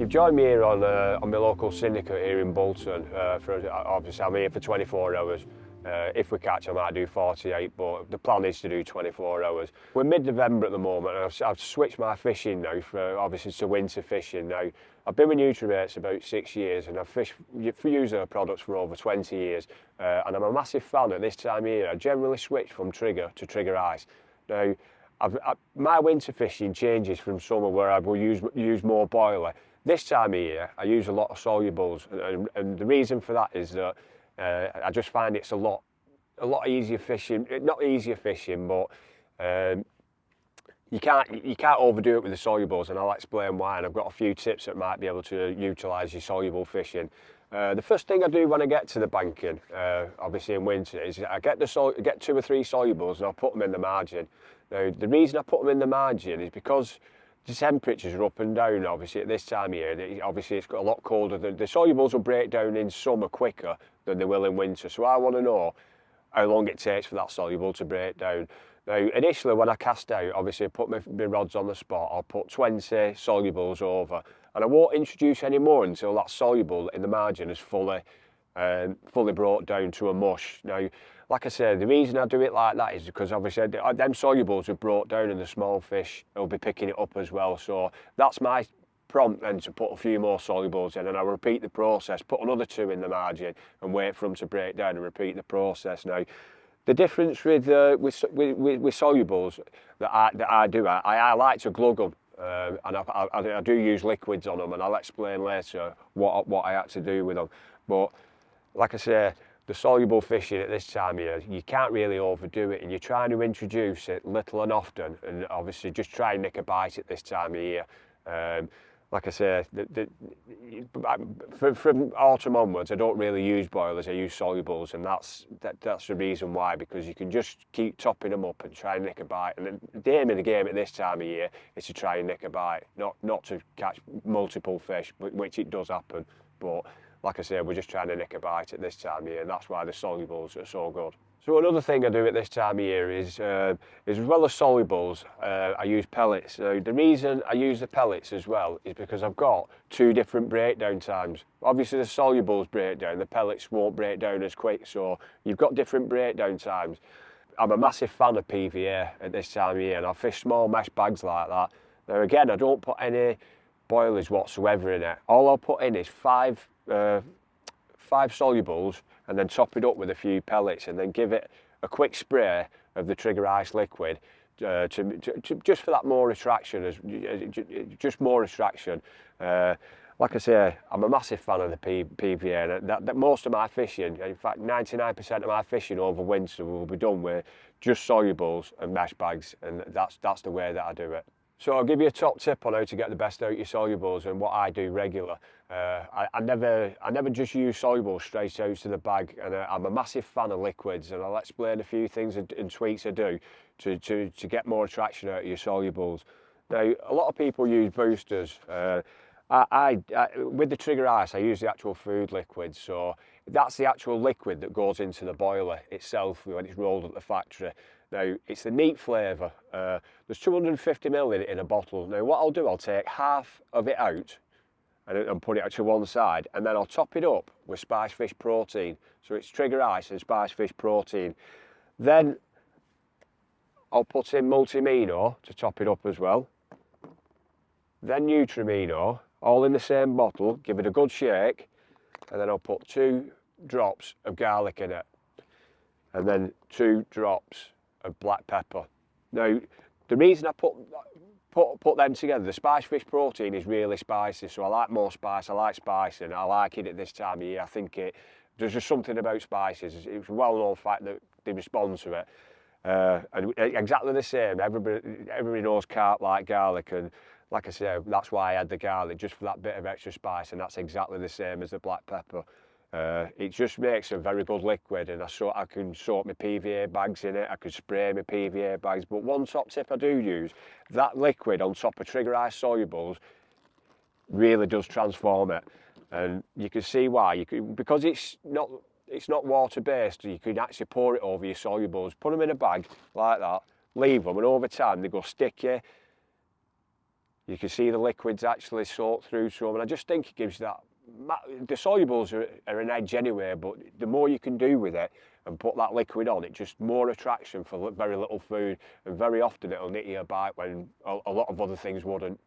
You've joined me here on my local syndicate here in Bolton. Obviously I'm here for 24 hours. If we catch I might do 48, but the plan is to do 24 hours. We're mid-November at the moment and I've switched my fishing now obviously to winter fishing now. I've been with Nutrabaits about 6 years and I've used their products for over 20 years and I'm a massive fan at this time of year. I generally switch from trigger to trigger ice. Now, my winter fishing changes from summer where I will use more boiler. This time of year, I use a lot of solubles, and the reason for that is that I just find it's a lot easier fishing. Not easier fishing, but you can't overdo it with the solubles, and I'll explain why. And I've got a few tips that might be able to utilise your soluble fishing. The first thing I do when I get to the banking, obviously in winter, is I get 2 or 3 solubles and I'll put them in the margin. Now, the reason I put them in the margin is because the temperatures are up and down, obviously, at this time of year. Obviously, it's got a lot colder. The solubles will break down in summer quicker than they will in winter. So I want to know how long it takes for that soluble to break down. Now, initially, when I cast out, obviously, I put my rods on the spot. I'll put 20 solubles over. And I won't introduce any more until that soluble in the margin is fully brought down to a mush. Now, like I said, the reason I do it like that is because obviously them solubles are brought down and the small fish will be picking it up as well. So that's my prompt then to put a few more solubles in, and I'll repeat the process, put another 2 in the margin and wait for them to break down and repeat the process. Now, the difference with solubles that I do, I like to glug them. And I do use liquids on them, and I'll explain later what I had to do with them. But like I say, the soluble fishing at this time of year, you can't really overdo it, and you're trying to introduce it little and often, and obviously just try and nick a bite at this time of year. Like I say, from autumn onwards, I don't really use boilers, I use solubles, and that's the reason why, because you can just keep topping them up and try and nick a bite. And the aim of the game at this time of year is to try and nick a bite, not to catch multiple fish, which it does happen. But like I say, we're just trying to nick a bite at this time of year, and that's why the solubles are so good. So another thing I do at this time of year is as well as solubles, I use pellets. Now, the reason I use the pellets as well is because I've got 2 different breakdown times. Obviously the solubles break down, the pellets won't break down as quick, so you've got different breakdown times. I'm a massive fan of PVA at this time of year, and I fish small mesh bags like that. Now again, I don't put any boilies whatsoever in it. All I'll put in is 5 solubles and then top it up with a few pellets and then give it a quick spray of the trigger ice liquid just for that more attraction, just more attraction. Like I say, I'm a massive fan of the PVA, and that most of my fishing, in fact 99% of my fishing over winter will be done with just solubles and mesh bags, and that's the way that I do it. So I'll give you a top tip on how to get the best out of your solubles and what I do regular. I never just use solubles straight out to the bag, and I'm a massive fan of liquids, and I'll explain a few things and tweaks I do to get more attraction out of your solubles. Now, a lot of people use boosters. With the trigger ice, I use the actual food liquid, so that's the actual liquid that goes into the boiler itself when it's rolled at the factory. Now, it's the neat flavour. There's 250 ml in a bottle. Now, what I'll do, I'll take half of it out and put it to one side, and then I'll top it up with spice fish protein. So it's trigger ice and spice fish protein. Then I'll put in multimino to top it up as well. Then Nutramino, all in the same bottle, give it a good shake, and then I'll put 2 drops of garlic in it, and then 2 drops of black pepper. Now, the reason I put them together, the spice fish protein is really spicy, so I like more spice, I like spice, and I like it at this time of year. I think there's just something about spices. It's a well-known fact that they respond to it. And exactly the same, everybody knows carp like garlic, and like I say, that's why I add the garlic, just for that bit of extra spice, and that's exactly the same as the black pepper. It just makes a very good liquid, and I can soak my PVA bags in it, I can spray my PVA bags. But one top tip I do use, that liquid on top of trigger ice solubles really does transform it, and you can see why. Because it's not water based, you can actually pour it over your solubles, put them in a bag like that, leave them, and over time they go sticky, You can see the liquids actually soak through to them, and I just think it gives that. The solubles are an edge anyway, but the more you can do with it and put that liquid on, it just more attraction for very little food, and very often it'll nick you a bite when a lot of other things wouldn't.